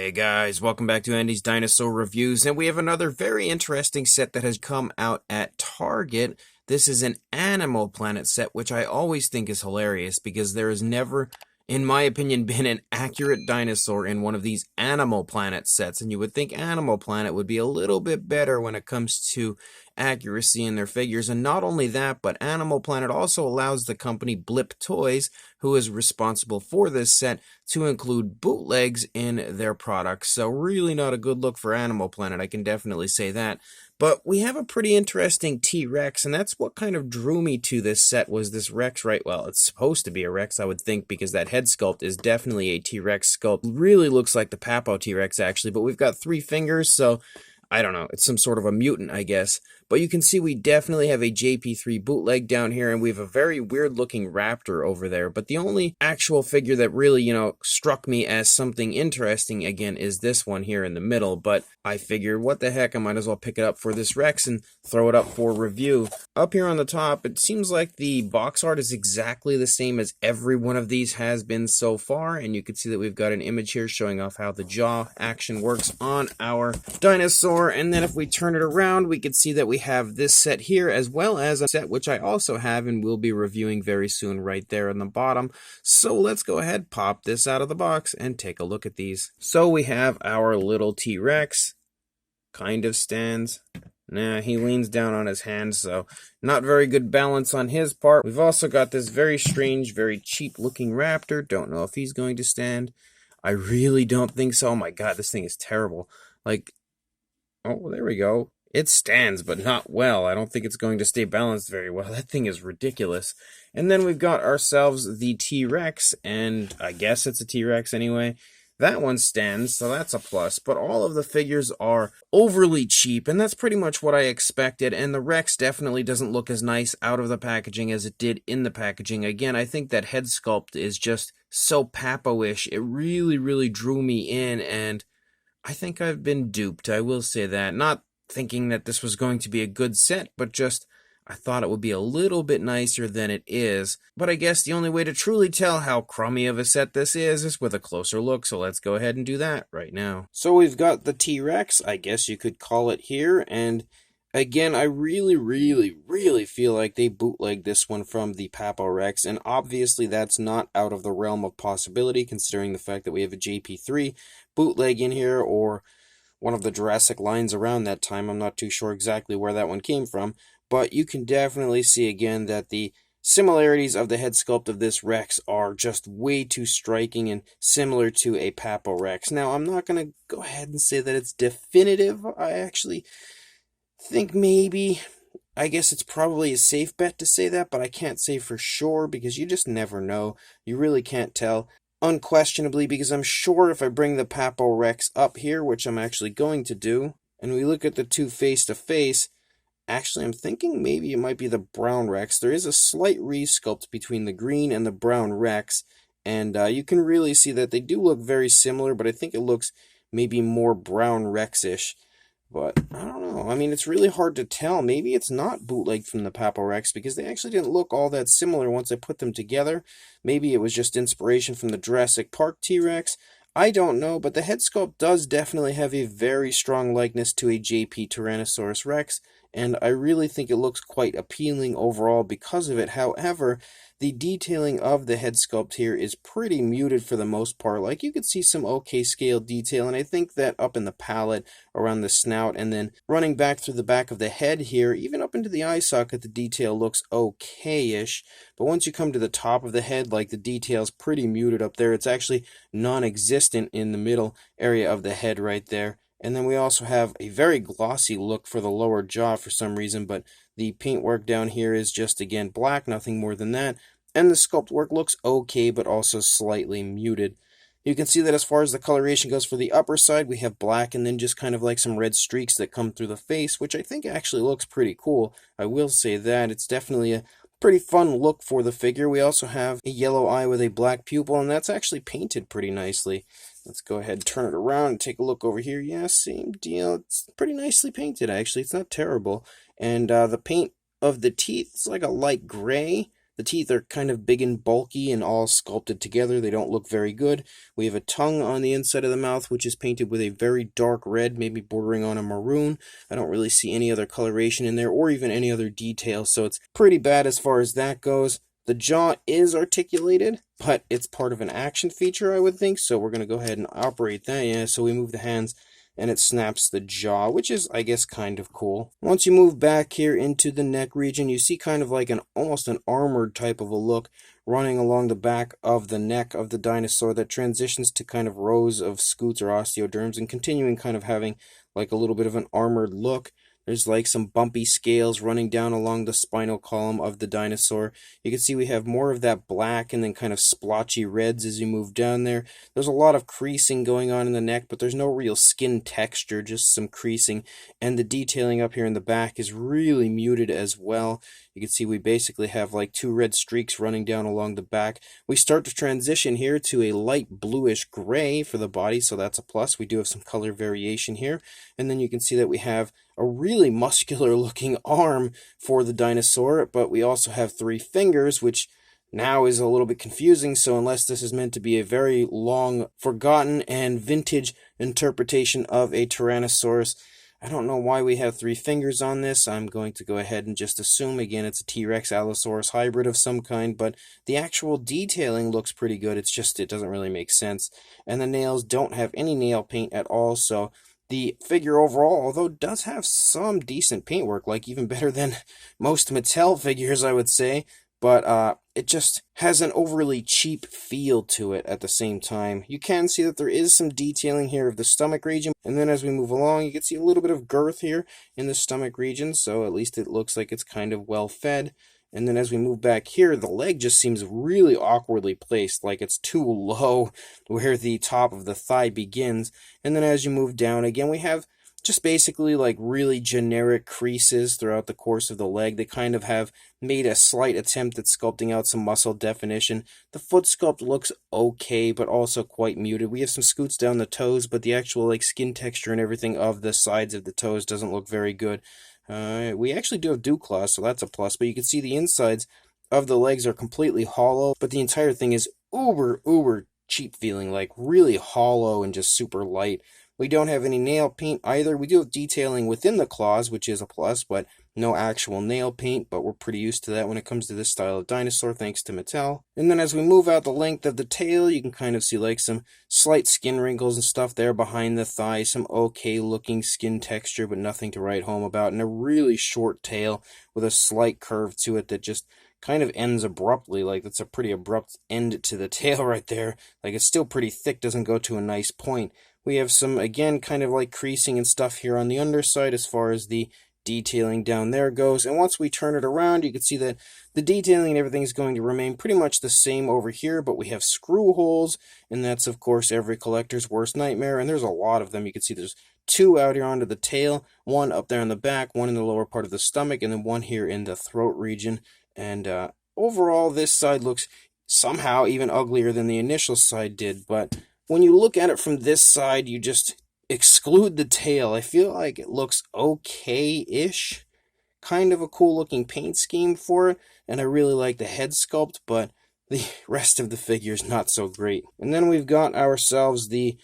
Hey guys, welcome back to Andy's Dinosaur Reviews, and we have another very interesting set that has come out at Target. This is an Animal Planet set, which I always think is hilarious because there has never, in my opinion, been an accurate dinosaur in one of these Animal Planet sets, and you would think Animal Planet would be a little bit better when it comes to accuracy in their figures. And not only that, but Animal Planet also allows the company Blip Toys, who is responsible for this set, to include bootlegs in their products. So really not a good look for Animal Planet, I can definitely say that. But we have a pretty interesting T-Rex, and that's what kind of drew me to this set, was this Rex, right? Well, it's supposed to be a Rex, I would think, because that head sculpt is definitely a T-Rex sculpt. Really looks like the Papo T-Rex, actually, but we've got 3 fingers, so I don't know, it's some sort of a mutant, I guess. But you can see we definitely have a JP3 bootleg down here, and we have a very weird-looking Raptor over there. But the only actual figure that really, struck me as something interesting, again, is this one here in the middle. But I figured, what the heck, I might as well pick it up for this Rex and throw it up for review. Up here on the top, it seems like the box art is exactly the same as every one of these has been so far. And you can see that we've got an image here showing off how the jaw action works on our dinosaur. And then if we turn it around, we can see that we have this set here, as well as a set which I also have and will be reviewing very soon right there on the bottom. So let's go ahead, pop this out of the box, and take a look at these. So we have our little T-Rex, kind of stands. Nah, he leans down on his hands, so not very good balance on his part. We've also got this very strange, very cheap looking Raptor. Don't know if he's going to stand. I really don't think so. Oh my god, this thing is terrible. Oh, there we go. It stands, but not well. I don't think it's going to stay balanced very well. That thing is ridiculous. And then we've got ourselves the T-Rex, and I guess it's a T-Rex anyway. That one stands, so that's a plus. But all of the figures are overly cheap, and that's pretty much what I expected. And the Rex definitely doesn't look as nice out of the packaging as it did in the packaging. Again, I think that head sculpt is just so Papo-ish. It really, really drew me in, and I think I've been duped, I will say that. Not thinking that this was going to be a good set, but just I thought it would be a little bit nicer than it is. But I guess the only way to truly tell how crummy of a set this is with a closer look, so let's go ahead and do that right now. So we've got the T-Rex, I guess you could call it here, and again, I really, really, really feel like they bootlegged this one from the Papo Rex, and obviously that's not out of the realm of possibility, considering the fact that we have a JP3 bootleg in here, or one of the Jurassic lines around that time. I'm not too sure exactly where that one came from, but you can definitely see again that the similarities of the head sculpt of this Rex are just way too striking and similar to a Papo Rex. Now, I'm not going to go ahead and say that it's definitive. I actually think maybe, I guess it's probably a safe bet to say that, but I can't say for sure because you just never know. You really can't tell. Unquestionably, because I'm sure if I bring the Papo Rex up here, which I'm actually going to do, and we look at the two face-to-face, actually I'm thinking maybe it might be the brown Rex. There is a slight resculpt between the green and the brown Rex, and you can really see that they do look very similar, but I think it looks maybe more brown Rex-ish. But I don't know. I mean, it's really hard to tell. Maybe it's not bootlegged from the Papo Rex because they actually didn't look all that similar once I put them together. Maybe it was just inspiration from the Jurassic Park T-Rex. I don't know, but the head sculpt does definitely have a very strong likeness to a JP Tyrannosaurus Rex, and I really think it looks quite appealing overall because of it. However, the detailing of the head sculpt here is pretty muted for the most part. Like, you could see some okay scale detail, and I think that up in the palate, around the snout, and then running back through the back of the head here, even up into the eye socket, the detail looks okay-ish. But once you come to the top of the head, like, the detail's pretty muted up there. It's actually non-existent in the middle area of the head right there. And then we also have a very glossy look for the lower jaw for some reason, but the paintwork down here is just, again, black, nothing more than that. And the sculpt work looks okay, but also slightly muted. You can see that as far as the coloration goes for the upper side, we have black and then just kind of like some red streaks that come through the face, which I think actually looks pretty cool. I will say that. It's definitely a pretty fun look for the figure. We also have a yellow eye with a black pupil, and that's actually painted pretty nicely. Let's go ahead and turn it around and take a look over here. Yeah, same deal. It's pretty nicely painted, actually. It's not terrible. And the paint of the teeth is like a light gray. The teeth are kind of big and bulky and all sculpted together. They don't look very good. We have a tongue on the inside of the mouth, which is painted with a very dark red, maybe bordering on a maroon. I don't really see any other coloration in there or even any other detail, so it's pretty bad as far as that goes. The jaw is articulated, but it's part of an action feature, I would think, so we're going to go ahead and operate that. Yeah, so we move the hands and it snaps the jaw, which is, I guess, kind of cool. Once you move back here into the neck region, you see kind of like almost an armored type of a look running along the back of the neck of the dinosaur that transitions to kind of rows of scutes or osteoderms and continuing kind of having like a little bit of an armored look. There's like some bumpy scales running down along the spinal column of the dinosaur. You can see we have more of that black and then kind of splotchy reds as you move down there. There's a lot of creasing going on in the neck, but there's no real skin texture, just some creasing. And the detailing up here in the back is really muted as well. You can see we basically have like two red streaks running down along the back. We start to transition here to a light bluish gray for the body, so that's a plus. We do have some color variation here. And then you can see that we have a really muscular looking arm for the dinosaur, but we also have 3 fingers, which now is a little bit confusing. So unless this is meant to be a very long, forgotten, and vintage interpretation of a Tyrannosaurus, I don't know why we have 3 fingers on this. I'm going to go ahead and just assume, again, it's a T-Rex Allosaurus hybrid of some kind, but the actual detailing looks pretty good. It's just, it doesn't really make sense. And the nails don't have any nail paint at all, so the figure overall, although it does have some decent paintwork, like even better than most Mattel figures, I would say, but it just has an overly cheap feel to it at the same time. You can see that there is some detailing here of the stomach region, and then as we move along, you can see a little bit of girth here in the stomach region, so at least it looks like it's kind of well fed. And then as we move back here, the leg just seems really awkwardly placed, like it's too low where the top of the thigh begins. And then as you move down, again, we have just basically like really generic creases throughout the course of the leg. They kind of have made a slight attempt at sculpting out some muscle definition. The foot sculpt looks okay, but also quite muted. We have some scoots down the toes, but the actual like skin texture and everything of the sides of the toes doesn't look very good. We actually do have dew claws, so that's a plus, but you can see the insides of the legs are completely hollow, but the entire thing is uber cheap feeling, like really hollow and just super light. We don't have any nail paint either. We do have detailing within the claws, which is a plus, but no actual nail paint, but we're pretty used to that when it comes to this style of dinosaur, thanks to Mattel. And then as we move out the length of the tail, you can kind of see like some slight skin wrinkles and stuff there behind the thigh, some okay looking skin texture, but nothing to write home about, and a really short tail with a slight curve to it that just kind of ends abruptly. Like that's a pretty abrupt end to the tail right there. Like it's still pretty thick, doesn't go to a nice point. We have some, again, kind of like creasing and stuff here on the underside as far as the detailing down there goes. And once we turn it around, you can see that the detailing and everything is going to remain pretty much the same over here, but we have screw holes, and that's, of course, every collector's worst nightmare, and there's a lot of them. You can see there's 2 out here onto the tail, 1 up there in the back, 1 in the lower part of the stomach, and then 1 here in the throat region. And overall, this side looks somehow even uglier than the initial side did, but when you look at it from this side, you just exclude the tail. I feel like it looks okay-ish. Kind of a cool-looking paint scheme for it, and I really like the head sculpt, but the rest of the figure is not so great. And then we've got ourselves the,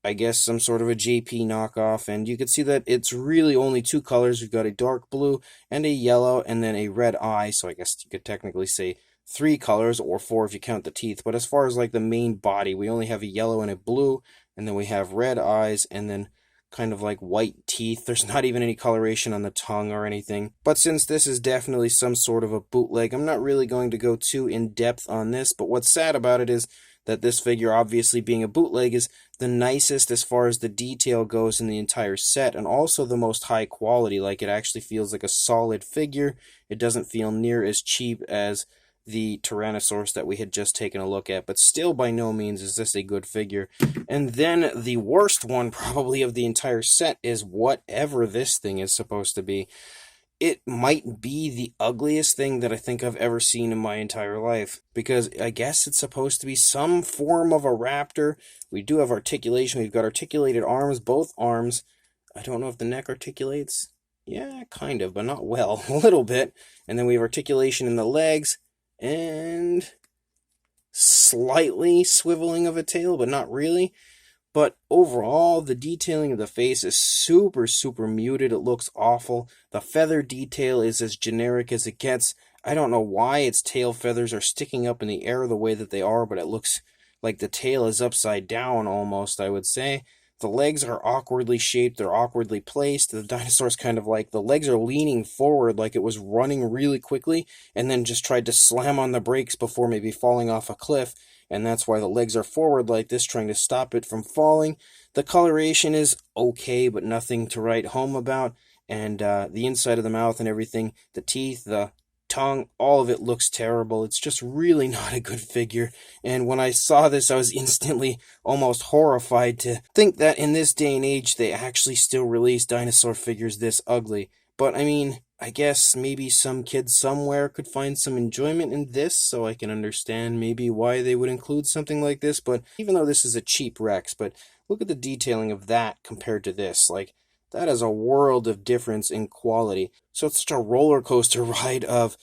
I guess, some sort of a JP knockoff, and you can see that it's really only 2 colors. We've got a dark blue and a yellow, and then a red eye, so I guess you could technically say 3 colors, or 4 if you count the teeth. But as far as like the main body, we only have a yellow and a blue, and then we have red eyes, and then kind of like white teeth. There's not even any coloration on the tongue or anything. But since this is definitely some sort of a bootleg, I'm not really going to go too in depth on this. But what's sad about it is that this figure, obviously being a bootleg, is the nicest as far as the detail goes in the entire set, and also the most high quality. Like, it actually feels like a solid figure. It doesn't feel near as cheap as the Tyrannosaurus that we had just taken a look at, but still by no means is this a good figure. And then the worst one probably of the entire set is whatever this thing is supposed to be. It might be the ugliest thing that I think I've ever seen in my entire life, because I guess it's supposed to be some form of a raptor. We do have articulation. We've got articulated arms, both arms. I don't know if the neck articulates. Yeah, kind of, but not well. A little bit. And then we have articulation in the legs. and slightly swiveling of a tail, but not really. But overall, the detailing of the face is super, super muted. It looks awful. The feather detail is as generic as it gets. I don't know why its tail feathers are sticking up in the air the way that they are, but it looks like the tail is upside down almost, I would say. The legs are awkwardly shaped, they're awkwardly placed. The dinosaur's kind of like the legs are leaning forward like it was running really quickly and then just tried to slam on the brakes before maybe falling off a cliff. And that's why the legs are forward like this, trying to stop it from falling. The coloration is okay, but nothing to write home about. And the inside of the mouth and everything, the teeth, the tongue, all of it looks terrible. It's just really not a good figure. And when I saw this, I was instantly almost horrified to think that in this day and age, they actually still release dinosaur figures this ugly. But I mean, I guess maybe some kid somewhere could find some enjoyment in this, so I can understand maybe why they would include something like this. But even though this is a cheap Rex, but look at the detailing of that compared to this. Like, that is a world of difference in quality. So it's such a roller coaster ride of,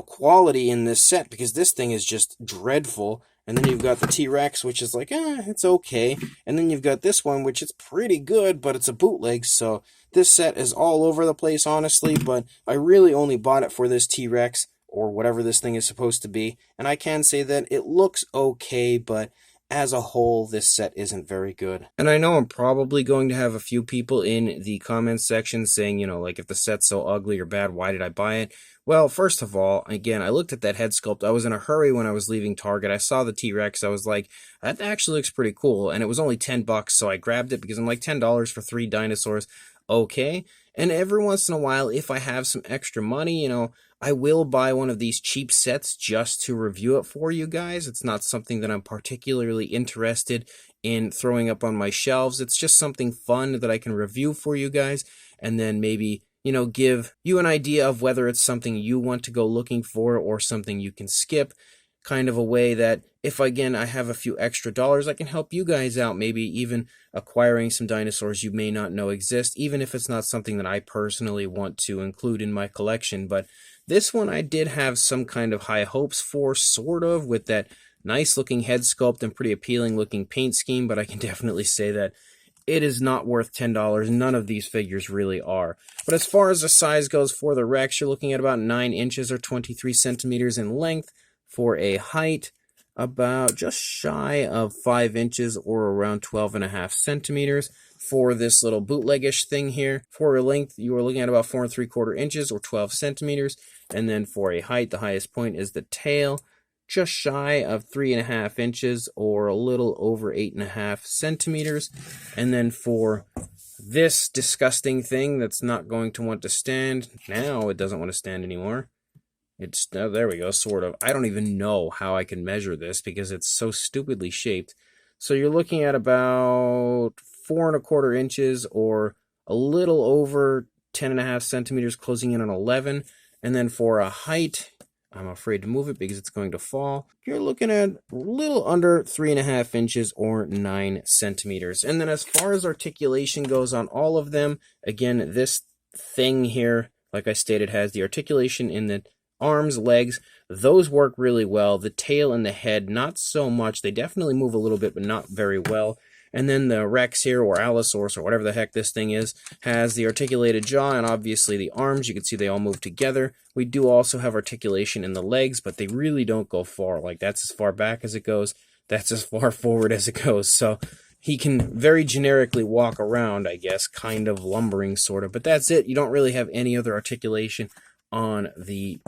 quality in this set, because this thing is just dreadful. And then you've got the T-Rex, which is like, it's okay. And then you've got this one, which is pretty good, but it's a bootleg, so this set is all over the place, honestly, but I really only bought it for this T-Rex, or whatever this thing is supposed to be, and I can say that it looks okay, but as a whole, this set isn't very good. And I know I'm probably going to have a few people in the comments section saying, like, if the set's so ugly or bad, why did I buy it? Well, first of all, again, I looked at that head sculpt. I was in a hurry when I was leaving Target. I saw the T-Rex. I was like, that actually looks pretty cool. And it was only $10, so I grabbed it because I'm like, $10 for 3 dinosaurs. Okay. And every once in a while, if I have some extra money, I will buy one of these cheap sets just to review it for you guys. It's not something that I'm particularly interested in throwing up on my shelves. It's just something fun that I can review for you guys, and then maybe, give you an idea of whether it's something you want to go looking for or something you can skip. Kind of a way that if, again, I have a few extra dollars, I can help you guys out, maybe even acquiring some dinosaurs you may not know exist, even if it's not something that I personally want to include in my collection. But this one I did have some kind of high hopes for, sort of, with that nice looking head sculpt and pretty appealing looking paint scheme, but I can definitely say that it is not worth $10. None of these figures really are. But as far as the size goes for the Rex, you're looking at about 9 inches or 23 centimeters in length. For a height, about just shy of 5 inches or around 12.5 centimeters for this little bootlegish thing here. For a length, you are looking at about 4 3/4 inches or 12 centimeters. And then for a height, the highest point is the tail, just shy of 3.5 inches or a little over 8.5 centimeters. And then for this disgusting thing that's not going to want to stand, now it doesn't want to stand anymore. Oh, there we go, sort of. I don't even know how I can measure this because it's so stupidly shaped. So you're looking at about 4 1/4 inches or a little over 10.5 centimeters, closing in on 11. And then for a height, I'm afraid to move it because it's going to fall. You're looking at a little under 3.5 inches or 9 centimeters. And then as far as articulation goes on all of them, again, this thing here, like I stated, has the articulation in the arms, legs, those work really well. The tail and the head, not so much. They definitely move a little bit, but not very well. And then the Rex here, or Allosaurus, or whatever the heck this thing is, has the articulated jaw and obviously the arms. You can see they all move together. We do also have articulation in the legs, but they really don't go far. Like, that's as far back as it goes. That's as far forward as it goes. So he can very generically walk around, I guess, kind of lumbering, sort of. But that's it. You don't really have any other articulation on the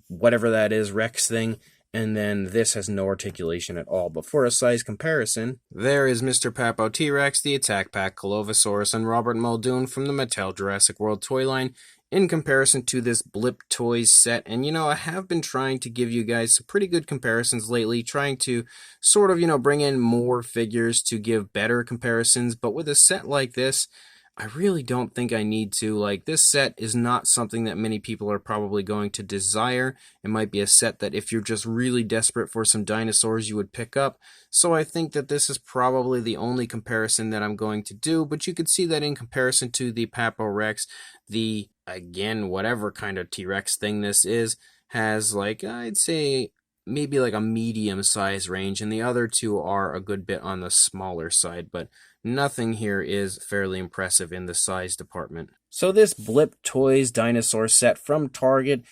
whatever that is, Rex thing, and then this has no articulation at all. But for a size comparison, there is Mr. Papo T-Rex, the Attack Pack Colovosaurus, and Robert Muldoon from the Mattel Jurassic World toy line in comparison to this Blip Toys set. And, I have been trying to give you guys some pretty good comparisons lately, trying to sort of, bring in more figures to give better comparisons. But with a set like this, I really don't think I need to. Like, this set is not something that many people are probably going to desire. It might be a set that if you're just really desperate for some dinosaurs, you would pick up. So I think that this is probably the only comparison that I'm going to do. But you could see that in comparison to the Papo Rex, the, again, whatever kind of T-Rex thing this is, has, like, I'd say maybe like a medium size range, and the other two are a good bit on the smaller side, but nothing here is fairly impressive in the size department. So this Blip Toys dinosaur set from Target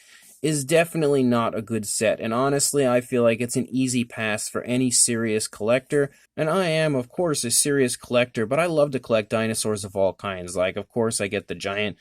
is definitely not a good set, and honestly I feel like it's an easy pass for any serious collector. And I am of course a serious collector, but I love to collect dinosaurs of all kinds. Like, of course, I get the giant,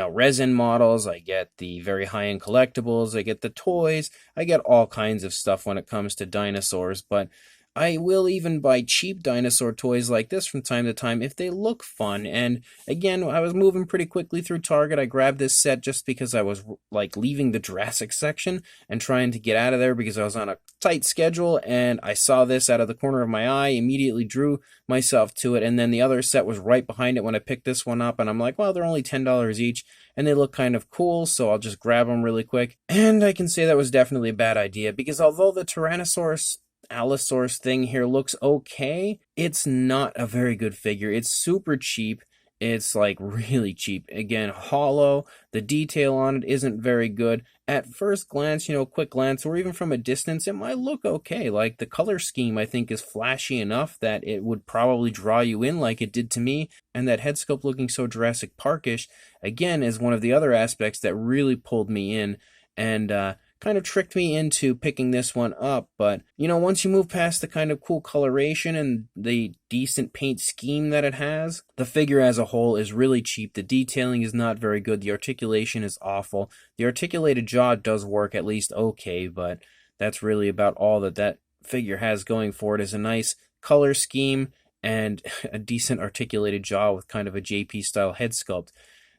resin models, I get the very high-end collectibles, I get the toys, I get all kinds of stuff when it comes to dinosaurs. But I will even buy cheap dinosaur toys like this from time to time if they look fun. And again, I was moving pretty quickly through Target. I grabbed this set just because I was like leaving the Jurassic section and trying to get out of there because I was on a tight schedule, and I saw this out of the corner of my eye, immediately drew myself to it, and then the other set was right behind it when I picked this one up, and I'm like, well, they're only $10 each and they look kind of cool, so I'll just grab them really quick. And I can say that was definitely a bad idea, because although the Tyrannosaurus Allosaurus thing here looks okay, it's not a very good figure. It's super cheap. It's like really cheap. Again, hollow. The detail on it isn't very good. At first glance, quick glance, or even from a distance, it might look okay. Like the color scheme, I think, is flashy enough that it would probably draw you in like it did to me. And that head sculpt looking so Jurassic Parkish, again, is one of the other aspects that really pulled me in and kind of tricked me into picking this one up. But once you move past the kind of cool coloration and the decent paint scheme that it has, the figure as a whole is really cheap. The detailing is not very good. The articulation is awful. The articulated jaw does work at least okay, but that's really about all that figure has going for it, is a nice color scheme and a decent articulated jaw with kind of a JP style head sculpt.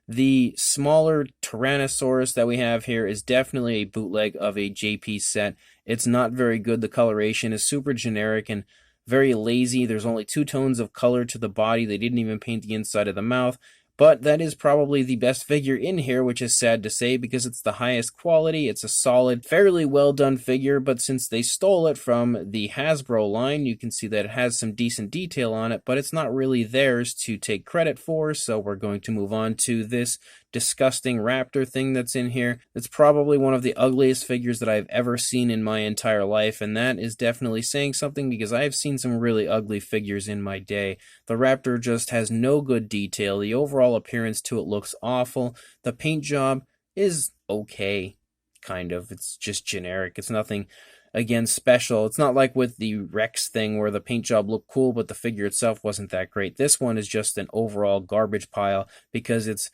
The smaller Tyrannosaurus that we have here is definitely a bootleg of a JP set. It's not very good. The coloration is super generic and very lazy. There's only 2 tones of color to the body. They didn't even paint the inside of the mouth. But that is probably the best figure in here, which is sad to say because it's the highest quality. It's a solid, fairly well done figure, but since they stole it from the Hasbro line, you can see that it has some decent detail on it, but it's not really theirs to take credit for, so we're going to move on to this disgusting raptor thing that's in here. It's probably one of the ugliest figures that I've ever seen in my entire life, and that is definitely saying something because I've seen some really ugly figures in my day. The raptor just has no good detail. The overall appearance to it looks awful. The paint job is okay, kind of. It's just generic. It's nothing, again, special. It's not like with the Rex thing where the paint job looked cool, but the figure itself wasn't that great. This one is just an overall garbage pile because it's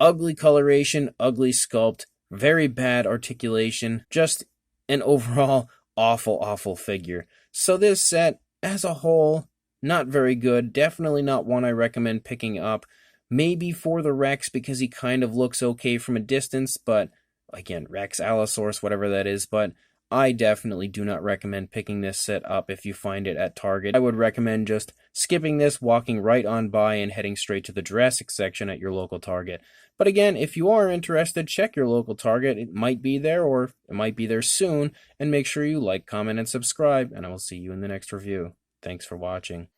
ugly coloration, ugly sculpt, very bad articulation, just an overall awful figure. So this set, as a whole, not very good. Definitely not one I recommend picking up. Maybe for the Rex because he kind of looks okay from a distance, but again, Rex, Allosaurus, whatever that is, but I definitely do not recommend picking this set up if you find it at Target. I would recommend just skipping this, walking right on by, and heading straight to the Jurassic section at your local Target. But again, if you are interested, check your local Target. It might be there, or it might be there soon, and make sure you like, comment, and subscribe, and I will see you in the next review. Thanks for watching.